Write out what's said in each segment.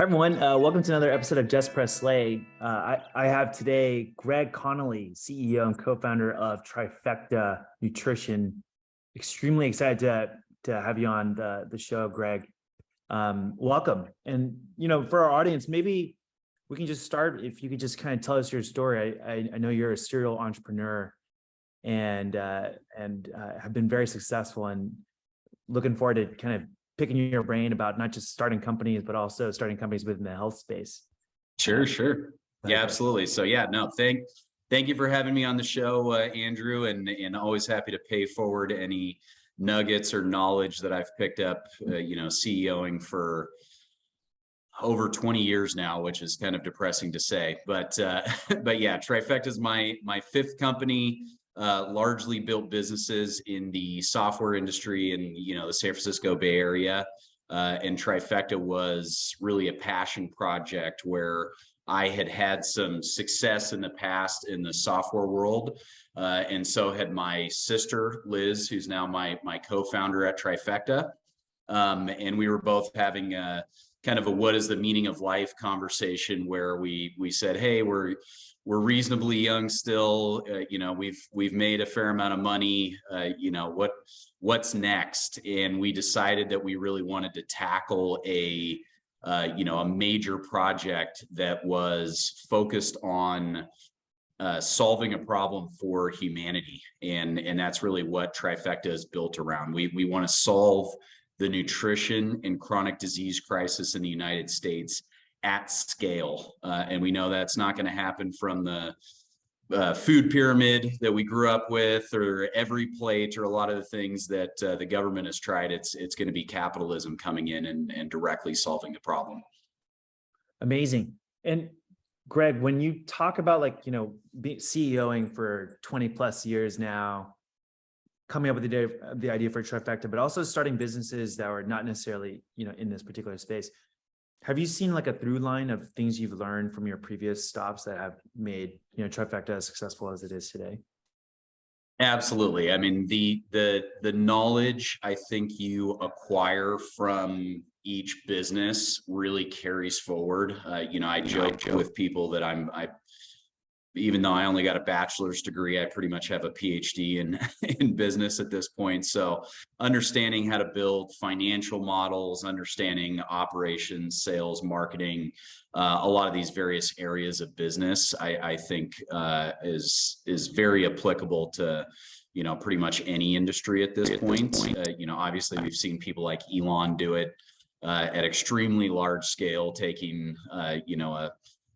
Hi, everyone. Welcome to another episode of Just Press Slay. I have today Greg Connolly, CEO and co-founder of Trifecta Nutrition. Extremely excited to have you on the show, Greg. Welcome. And, for our audience, maybe we can just start, if you could just kind of tell us your story. I know you're a serial entrepreneur and have been very successful, and looking forward to kind of picking your brain about not just starting companies, but also starting companies within the health space. Sure. Yeah, absolutely. So thank you for having me on the show, Andrew, and always happy to pay forward any nuggets or knowledge that I've picked up, CEOing for over 20 years now, which is kind of depressing to say, but yeah, Trifecta is my fifth company. Largely built businesses in the software industry in the San Francisco Bay Area, and Trifecta was really a passion project where I had some success in the past in the software world, and so had my sister Liz, who's now my co-founder at Trifecta, and we were both having kind of a what is the meaning of life conversation where we said, hey, we're reasonably young still, we've made a fair amount of money, what's next? And we decided that we really wanted to tackle a major project that was focused on solving a problem for humanity, and that's really what Trifecta is built around. We want to solve the nutrition and chronic disease crisis in the United States at scale. And we know that's not going to happen from the food pyramid that we grew up with, or every plate, or a lot of the things that the government has tried. It's going to be capitalism coming in and directly solving the problem. Amazing. And Greg, when you talk about CEOing for 20 plus years now, coming up with the idea for Trifecta, but also starting businesses that are not necessarily, in this particular space, have you seen a through line of things you've learned from your previous stops that have made, Trifecta as successful as it is today? Absolutely. I mean, the knowledge I think you acquire from each business really carries forward. I joke with people that even though I only got a bachelor's degree, I pretty much have a PhD in business at this point. So understanding how to build financial models, understanding operations, sales, marketing, a lot of these various areas of business, I think is very applicable to pretty much any industry at this point. Obviously we've seen people like Elon do it at extremely large scale, taking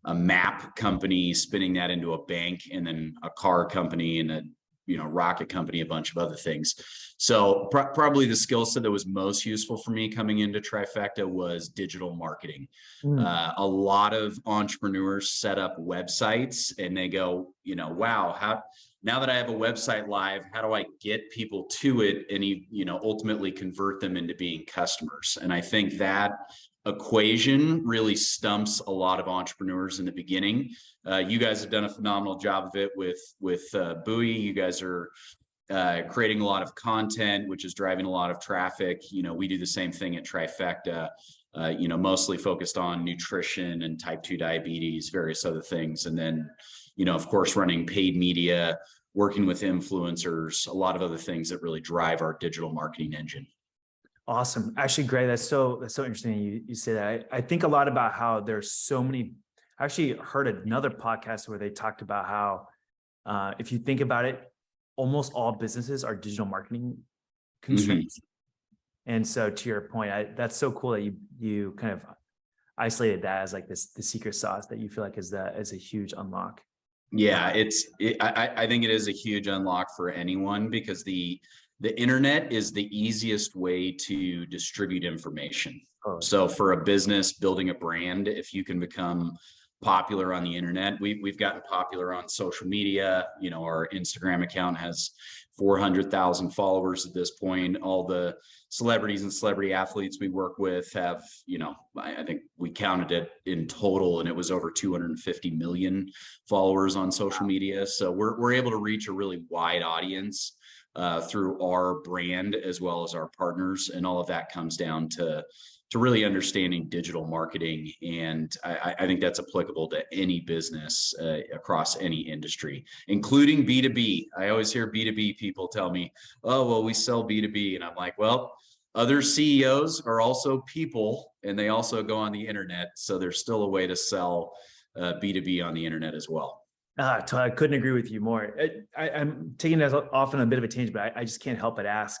a map company, spinning that into a bank, and then a car company, and a rocket company, a bunch of other things. So probably the skill set that was most useful for me coming into Trifecta was digital marketing. A lot of entrepreneurs set up websites and they go, wow, now that I have a website live, how do I get people to it and ultimately convert them into being customers? And I think that equation really stumps a lot of entrepreneurs in the beginning. You guys have done a phenomenal job of it with Buoy. You guys are creating a lot of content, which is driving a lot of traffic. We do the same thing at Trifecta, mostly focused on nutrition and type 2 diabetes, various other things. And then, of course, running paid media, working with influencers, a lot of other things that really drive our digital marketing engine. Awesome. Actually, Greg, that's so interesting you say that. I think a lot about how there's so many. I actually heard another podcast where they talked about how if you think about it, almost all businesses are digital marketing constraints. And so to your point, that's so cool that you kind of isolated that as the secret sauce that you feel like is a huge unlock. Yeah, I think it is a huge unlock for anyone, because the internet is the easiest way to distribute information. So for a business building a brand, if you can become popular on the internet, we've gotten popular on social media. Our Instagram account has 400,000 followers at this point. All the celebrities and celebrity athletes we work with have, I think we counted it in total, and it was over 250 million followers on social media. So we're able to reach a really wide audience. through our brand as well as our partners. And all of that comes down to really understanding digital marketing. And I think that's applicable to any business across any industry, including B2B. I always hear B2B people tell me, oh, well, we sell B2B. And I'm like, well, other CEOs are also people, and they also go on the internet. So there's still a way to sell B2B on the internet as well. I couldn't agree with you more. I'm taking this off on a bit of a tangent, but I just can't help but ask,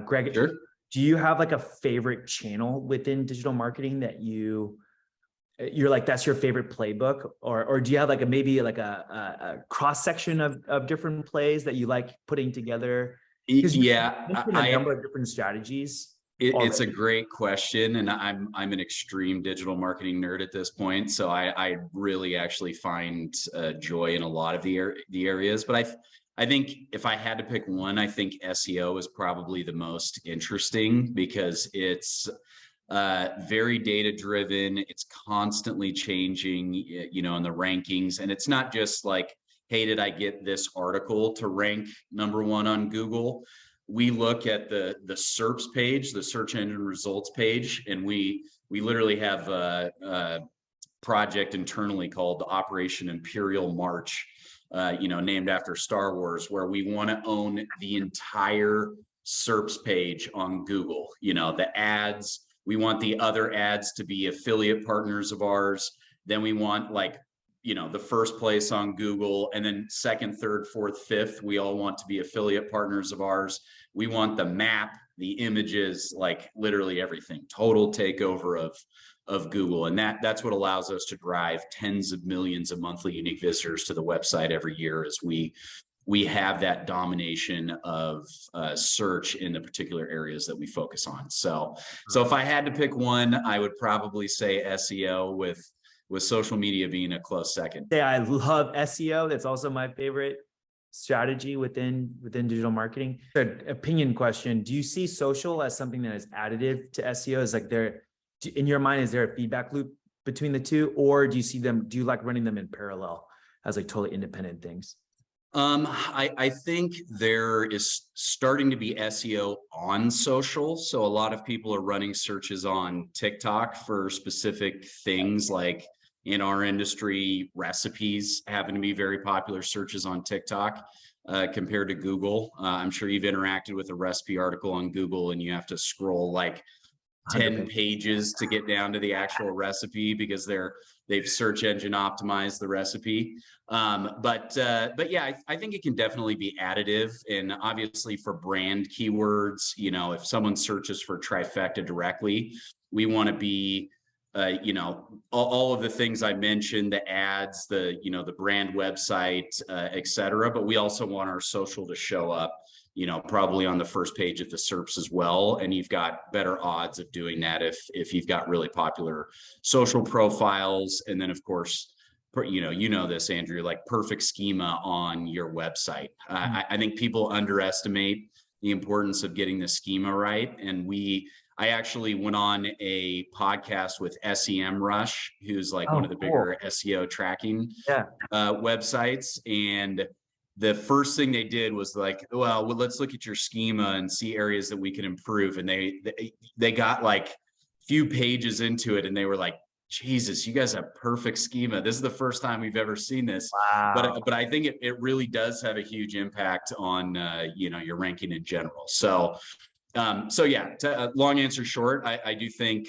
Greg, Sure. do you have like a favorite channel within digital marketing that you're like, that's your favorite playbook? Or do you have like maybe like a cross section of different plays that you like putting together? Yeah, a number of different strategies. It's a great question, and I'm an extreme digital marketing nerd at this point. So I really actually find joy in a lot of the areas. But I think if I had to pick one, I think SEO is probably the most interesting because it's very data driven. It's constantly changing, you know, in the rankings, and it's not just like, hey, did I get this article to rank #1 on Google? We look at the SERPs page, the search engine results page, and we literally have a project internally called Operation Imperial March, you know, named after Star Wars, where we want to own the entire SERPs page on Google. You know, the ads, we want the other ads to be affiliate partners of ours. Then we want, like, you know, the first place on Google, and then second, third, fourth, fifth, we all want to be affiliate partners of ours. We want the map, the images, like literally everything, total takeover of Google. And that's what allows us to drive tens of millions of monthly unique visitors to the website every year, as we have that domination of search in the particular areas that we focus on. So if I had to pick one, I would probably say SEO, with social media being a close second. Yeah, I love SEO. That's also my favorite strategy within digital marketing. Opinion question: do you see social as something that is additive to SEO? Is like in your mind, is there a feedback loop between the two, or do you like running them in parallel as like totally independent things? I think there is starting to be SEO on social. So a lot of people are running searches on TikTok for specific things. Like in our industry, recipes happen to be very popular searches on TikTok compared to Google. I'm sure you've interacted with a recipe article on Google and you have to scroll like 10 pages to get down to the actual recipe because they've search engine optimized the recipe. But yeah, I think it can definitely be additive. And obviously for brand keywords, you know, if someone searches for Trifecta directly, we want to be, you know, all of the things I mentioned, the ads, you know, the brand website, et cetera. But we also want our social to show up, you know, probably on the first page of the SERPs as well. And you've got better odds of doing that if you've got really popular social profiles. And then of course, you know this, Andrew, like perfect schema on your website. I think people underestimate the importance of getting the schema right. And I actually went on a podcast with SEMrush, who's like one of the bigger SEO tracking websites. And the first thing they did was like, well, let's look at your schema and see areas that we can improve. And they got like few pages into it and they were like, Jesus, you guys have perfect schema. This is the first time we've ever seen this. Wow. But I think it really does have a huge impact on you know, your ranking in general. So yeah, long answer short, I do think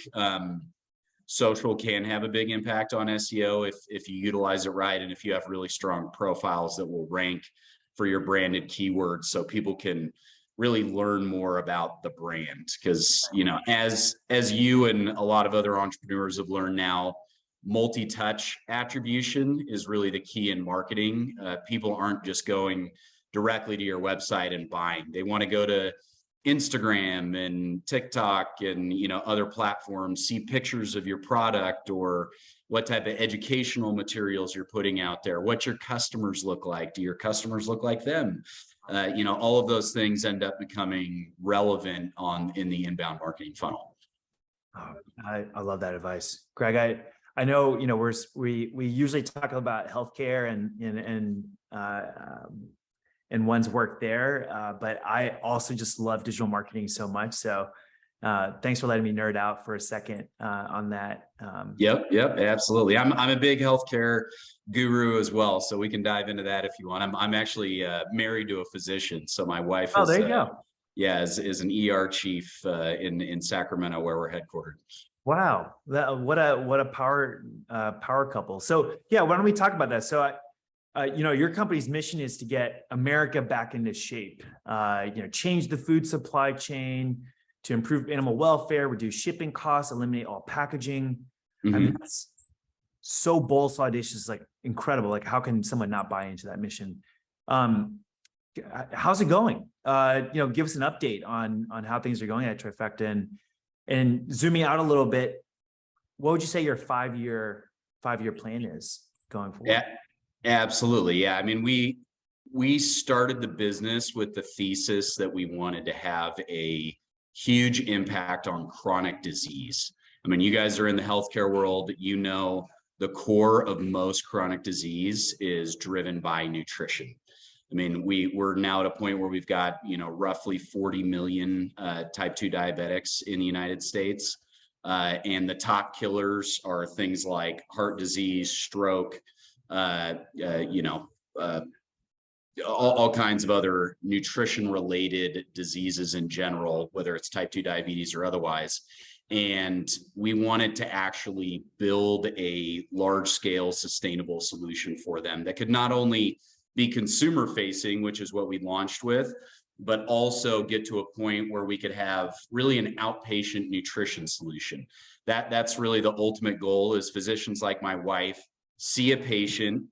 social can have a big impact on SEO if you utilize it right, and if you have really strong profiles that will rank for your branded keywords, so people can really learn more about the brand. Because, you know, as you and a lot of other entrepreneurs have learned now, multi-touch attribution is really the key in marketing. People aren't just going directly to your website and buying. They want to go to Instagram and TikTok and, you know, other platforms, see pictures of your product or what type of educational materials you're putting out there, what your customers look like. Do your customers look like them? You know, all of those things end up becoming relevant in the inbound marketing funnel. I love that advice, Greg. I know, you know, we usually talk about healthcare and and one's worked there. But I also just love digital marketing so much. So thanks for letting me nerd out for a second on that. Yep, absolutely. I'm a big healthcare guru as well, so we can dive into that if you want. I'm actually married to a physician, so my wife Oh, is there you go. is an ER chief in Sacramento, where we're headquartered. Wow, what a power couple. So yeah, why don't we talk about that? So your company's mission is to get America back into shape. Change the food supply chain to improve animal welfare, reduce shipping costs, eliminate all packaging. I mean, that's so bold, so audacious, like incredible. Like, how can someone not buy into that mission? How's it going? Give us an update on how things are going at Trifecta, and zooming out a little bit. What would you say your five-year plan is going forward? Yeah, absolutely. Yeah, I mean, we started the business with the thesis that we wanted to have a huge impact on chronic disease. I mean, you guys are in the healthcare world, the core of most chronic disease is driven by nutrition. I mean, we're now at a point where we've got, roughly 40 million type 2 diabetics in the United States. And the top killers are things like heart disease, stroke, all kinds of other nutrition related diseases in general, whether it's type 2 diabetes or otherwise. And we wanted to actually build a large scale sustainable solution for them that could not only be consumer facing, which is what we launched with, but also get to a point where we could have really an outpatient nutrition solution. That's really the ultimate goal. Is physicians like my wife see a patient,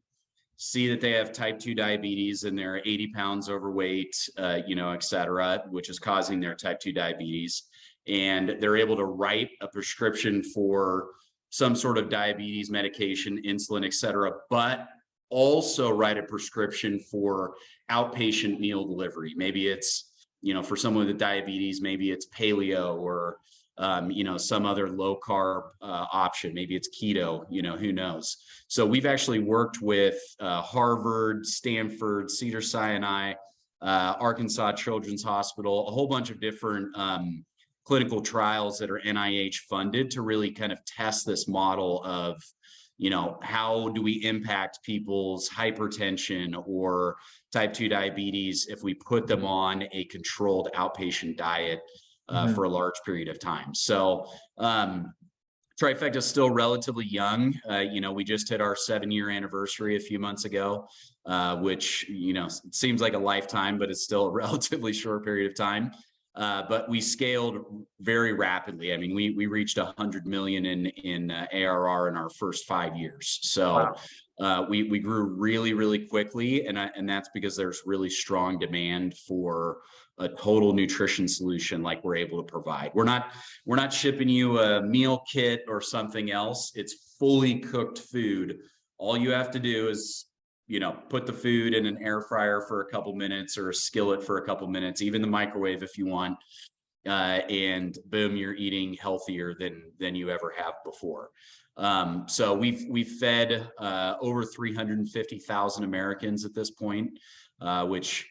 see that they have type 2 diabetes and they're 80 pounds overweight, et cetera, which is causing their type 2 diabetes. And they're able to write a prescription for some sort of diabetes medication, insulin, et cetera, but also write a prescription for outpatient meal delivery. Maybe it's, for someone with diabetes, maybe it's paleo or, some other low carb option. Maybe it's keto, who knows? So we've actually worked with Harvard, Stanford, Cedars-Sinai, Arkansas Children's Hospital, a whole bunch of different clinical trials that are NIH funded to really kind of test this model of, how do we impact people's hypertension or type 2 diabetes if we put them on a controlled outpatient diet for a large period of time. So Trifecta is still relatively young. We just hit our 7-year anniversary a few months ago, which, seems like a lifetime, but it's still a relatively short period of time. But we scaled very rapidly. I mean, we reached 100 million in ARR in our first 5 years. So wow. We grew really, really quickly, and that's because there's really strong demand for a total nutrition solution like we're able to provide. We're not shipping you a meal kit or something else. It's fully cooked food. All you have to do is put the food in an air fryer for a couple minutes or a skillet for a couple minutes, even the microwave if you want, and boom, you're eating healthier than you ever have before. So we've fed over 350,000 Americans at this point, which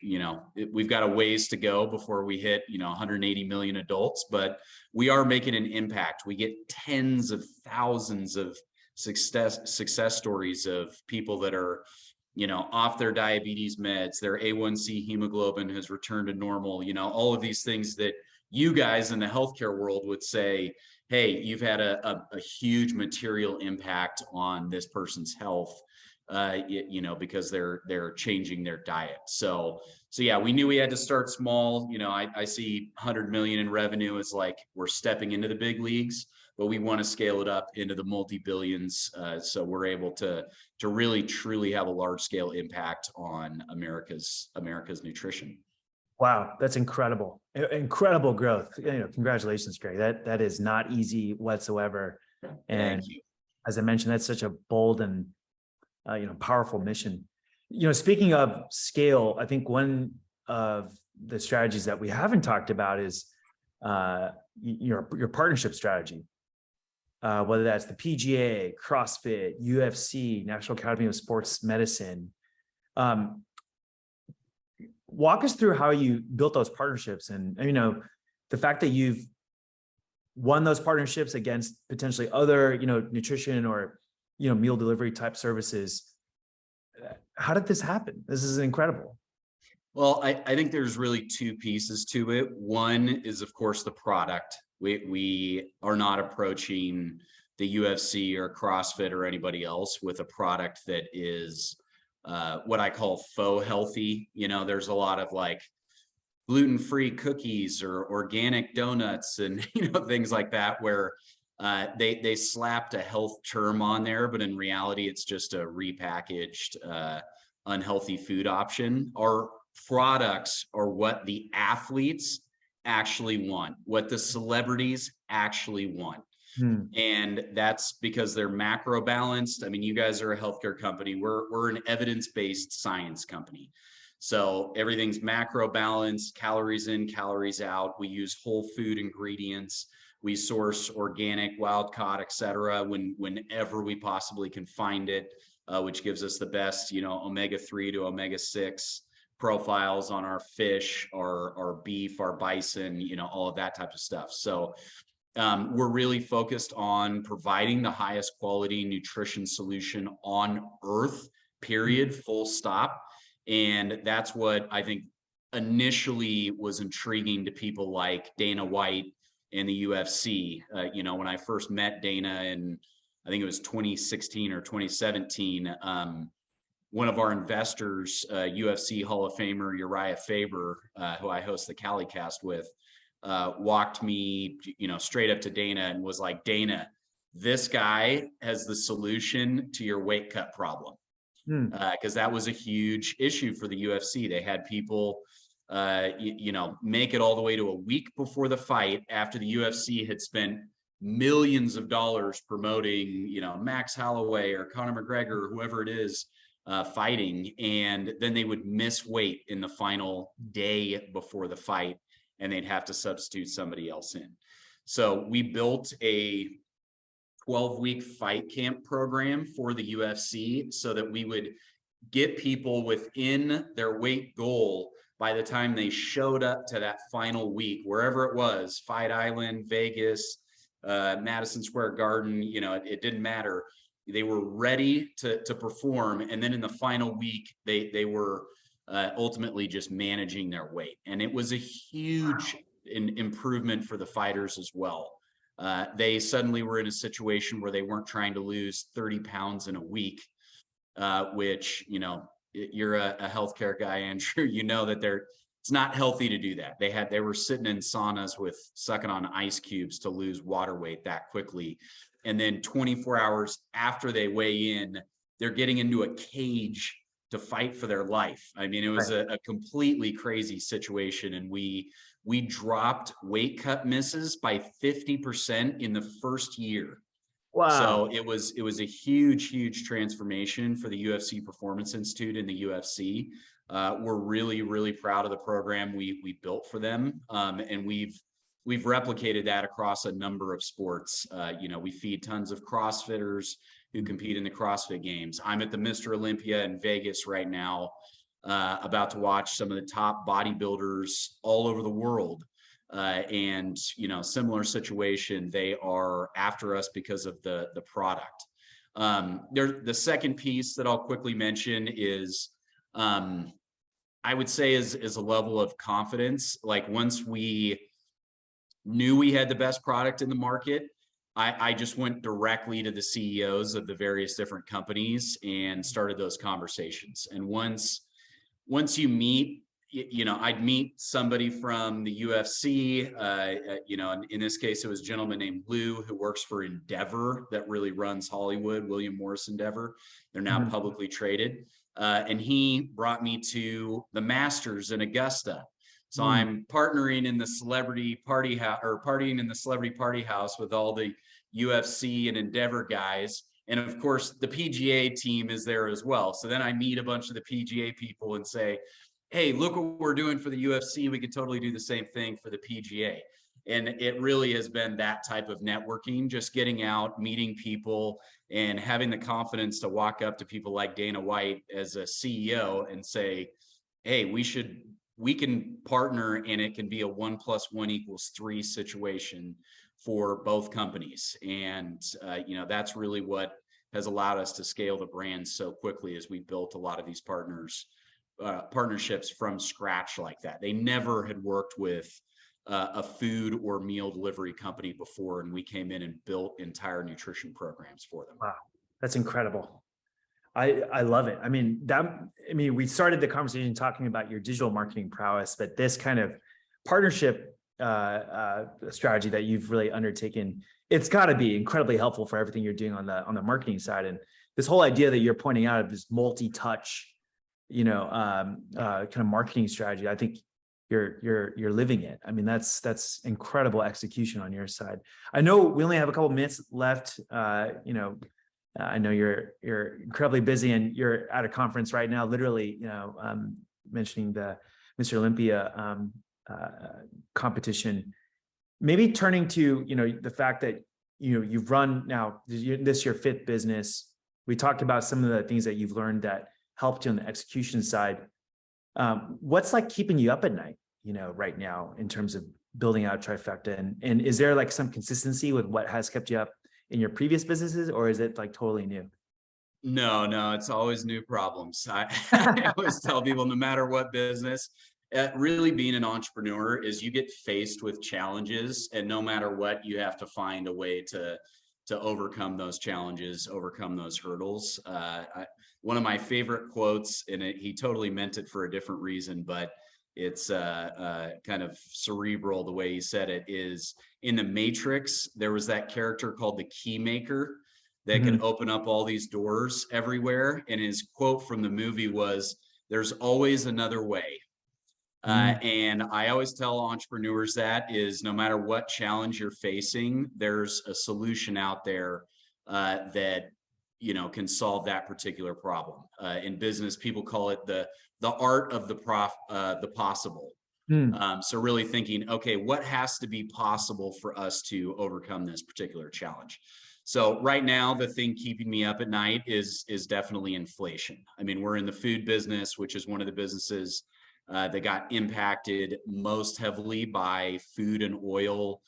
we've got a ways to go before we hit 180 million adults, but we are making an impact. We get tens of thousands of success stories of people that are off their diabetes meds, their A1C hemoglobin has returned to normal, all of these things that you guys in the healthcare world would say, hey, you've had a huge material impact on this person's health, because they're changing their diet. So yeah, we knew we had to start small. I see 100 million in revenue as like we're stepping into the big leagues, but we want to scale it up into the multi-billions, so we're able to really truly have a large scale impact on America's nutrition. Wow, that's incredible. Incredible growth. Congratulations, Greg. That is not easy whatsoever. And as I mentioned, that's such a bold and powerful mission. Speaking of scale, I think one of the strategies that we haven't talked about is your partnership strategy. Whether that's the PGA, CrossFit, UFC, National Academy of Sports Medicine. walk us through how you built those partnerships, and the fact that you've won those partnerships against potentially other nutrition or meal delivery type services. How did this happen? This is incredible. Well, I think there's really two pieces to it. One is, of course, the product. We are not approaching the UFC or CrossFit or anybody else with a product that is what I call faux healthy. There's a lot of like gluten-free cookies or organic donuts and things like that where they slapped a health term on there, but in reality, it's just a repackaged unhealthy food option. Our products are what the athletes actually want, what the celebrities actually want. And that's because they're macro balanced. I mean, you guys are a healthcare company. We're an evidence-based science company. So everything's macro balanced, calories in, calories out. We use whole food ingredients. We source organic, wild caught, et cetera, whenever we possibly can find it, which gives us the best, omega-3 to omega-6 profiles on our fish, our beef, our bison, all of that type of stuff. So we're really focused on providing the highest quality nutrition solution on earth, period, full stop. And that's what I think initially was intriguing to people like Dana White and the UFC. When I first met Dana in, I think it was 2016 or 2017, one of our investors, UFC Hall of Famer Uriah Faber, who I host the Cali Cast with, walked me, straight up to Dana and was like, Dana, this guy has the solution to your weight cut problem. Because that was a huge issue for the UFC. They had people, make it all the way to a week before the fight after the UFC had spent millions of dollars promoting, Max Holloway or Conor McGregor or whoever it is fighting. And then they would miss weight in the final day before the fight, and they'd have to substitute somebody else in. So we built a 12-week fight camp program for the UFC so that we would get people within their weight goal by the time they showed up to that final week, wherever it was, Fight Island, Vegas, Madison Square Garden, it didn't matter. They were ready to perform. And then in the final week, they were ultimately just managing their weight. And it was a huge improvement for the fighters as well. They suddenly were in a situation where they weren't trying to lose 30 pounds in a week, which, you're a healthcare guy, Andrew, that it's not healthy to do that. They were sitting in saunas with sucking on ice cubes to lose water weight that quickly. And then 24 hours after they weigh in, they're getting into a cage to fight for their life. I mean, it was a completely crazy situation. And we dropped weight cut misses by 50% in the first year. Wow. So it was a huge transformation for the UFC Performance Institute and the UFC. We're really, really proud of the program we built for them. And we've replicated that across a number of sports. We feed tons of CrossFitters who compete in the CrossFit Games. I'm at the Mr. Olympia in Vegas right now, about to watch some of the top bodybuilders all over the world. And similar situation, they are after us because of the product. The second piece that I'll quickly mention is, I would say is a level of confidence. Like once we knew we had the best product in the market, I just went directly to the CEOs of the various different companies and started those conversations. And once you meet, I'd meet somebody from the UFC, and in this case, it was a gentleman named Lou who works for Endeavor that really runs Hollywood, William Morris Endeavor. They're now publicly traded. And he brought me to the Masters in Augusta. So I'm partnering in the celebrity party house, or partying in the celebrity party house with all the UFC and Endeavor guys. And of course, the PGA team is there as well. So then I meet a bunch of the PGA people and say, hey, look what we're doing for the UFC. We could totally do the same thing for the PGA. And it really has been that type of networking, just getting out, meeting people, and having the confidence to walk up to people like Dana White as a CEO and say, hey, we should we can partner and it can be a 1+1=3 situation for both companies. And, that's really what has allowed us to scale the brand so quickly as we built a lot of these partnerships from scratch like that. They never had worked with a food or meal delivery company before, and we came in and built entire nutrition programs for them. Wow, that's incredible. I love it. I mean, we started the conversation talking about your digital marketing prowess, but this kind of partnership strategy that you've really undertaken, it's got to be incredibly helpful for everything you're doing on the marketing side. And this whole idea that you're pointing out of this multi-touch, kind of marketing strategy, I think you're living it. I mean, that's incredible execution on your side. I know we only have a couple minutes left. I know you're incredibly busy and you're at a conference right now, literally, mentioning the Mr. Olympia competition. Maybe turning to, the fact that, you've run now, this is your fifth business. We talked about some of the things that you've learned that helped you on the execution side. What's like keeping you up at night, right now in terms of building out Trifecta? And is there like some consistency with what has kept you up in your previous businesses, or is it like totally new? No, it's always new problems. I always tell people, no matter what business, really being an entrepreneur is you get faced with challenges, and no matter what, you have to find a way to overcome those challenges, overcome those hurdles. One of my favorite quotes, and he totally meant it for a different reason, but it's kind of cerebral the way he said it, is in the Matrix, there was that character called the key maker that could open up all these doors everywhere. And his quote from the movie was, "There's always another way." And I always tell entrepreneurs that is, no matter what challenge you're facing, there's a solution out there that can solve that particular problem. In business, people call it the art of the possible. So really thinking, okay, what has to be possible for us to overcome this particular challenge? So right now, the thing keeping me up at night is definitely inflation. I mean, we're in the food business, which is one of the businesses that got impacted most heavily by food and oil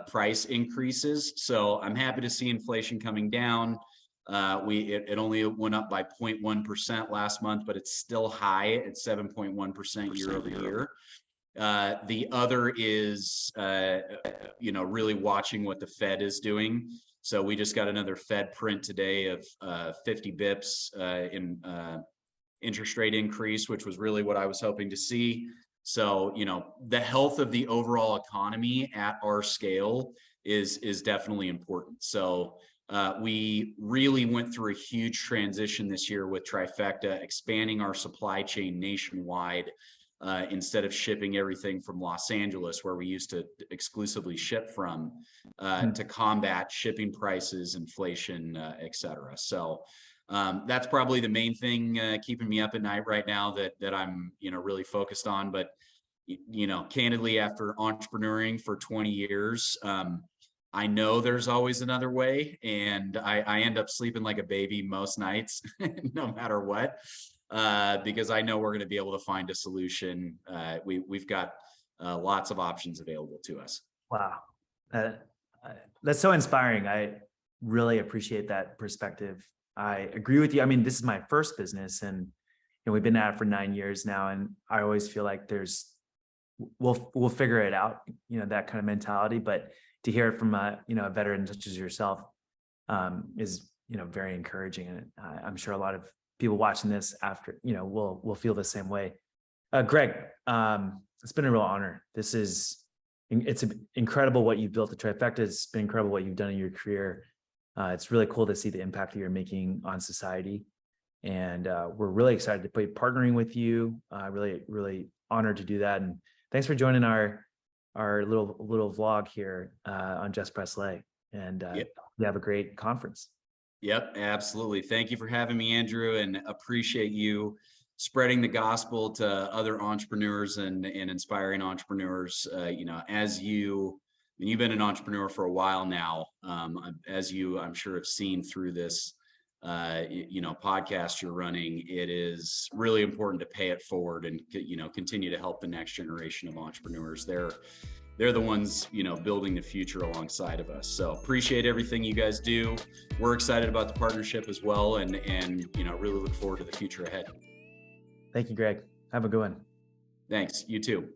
price increases. So I'm happy to see inflation coming down. It only went up by 0.1% last month, but it's still high at 7.1% year over year. The other is, really watching what the Fed is doing. So we just got another Fed print today of 50 bips in interest rate increase, which was really what I was hoping to see. So, the health of the overall economy at our scale is definitely important. So we really went through a huge transition this year with Trifecta, expanding our supply chain nationwide. Instead of shipping everything from Los Angeles, where we used to exclusively ship from, to combat shipping prices, inflation, et cetera. So that's probably the main thing keeping me up at night right now that I'm really focused on. But candidly, after entrepreneuring for 20 years, I know there's always another way, and I end up sleeping like a baby most nights, no matter what. Because I know we're going to be able to find a solution. We've got lots of options available to us. Wow. That's so inspiring. I really appreciate that perspective. I agree with you. I mean, this is my first business, and we've been at it for 9 years now. And I always feel like we'll figure it out, that kind of mentality. But to hear it from a veteran such as yourself is, very encouraging. And I'm sure a lot of people watching this after, will feel the same way. Greg, it's been a real honor. It's incredible what you've built at Trifecta. It's been incredible what you've done in your career. It's really cool to see the impact that you're making on society. And we're really excited to be partnering with you. Really, really honored to do that. And thanks for joining our little vlog here on Just Press Lay. And you have a great conference. Yep, absolutely. Thank you for having me, Andrew, and appreciate you spreading the gospel to other entrepreneurs and inspiring entrepreneurs. You've been an entrepreneur for a while now, as you, I'm sure, have seen through this podcast you're running, it is really important to pay it forward and, continue to help the next generation of entrepreneurs. They're the ones, building the future alongside of us. So appreciate everything you guys do. We're excited about the partnership as well, and really look forward to the future ahead. Thank you, Greg. Have a good one. Thanks. You too.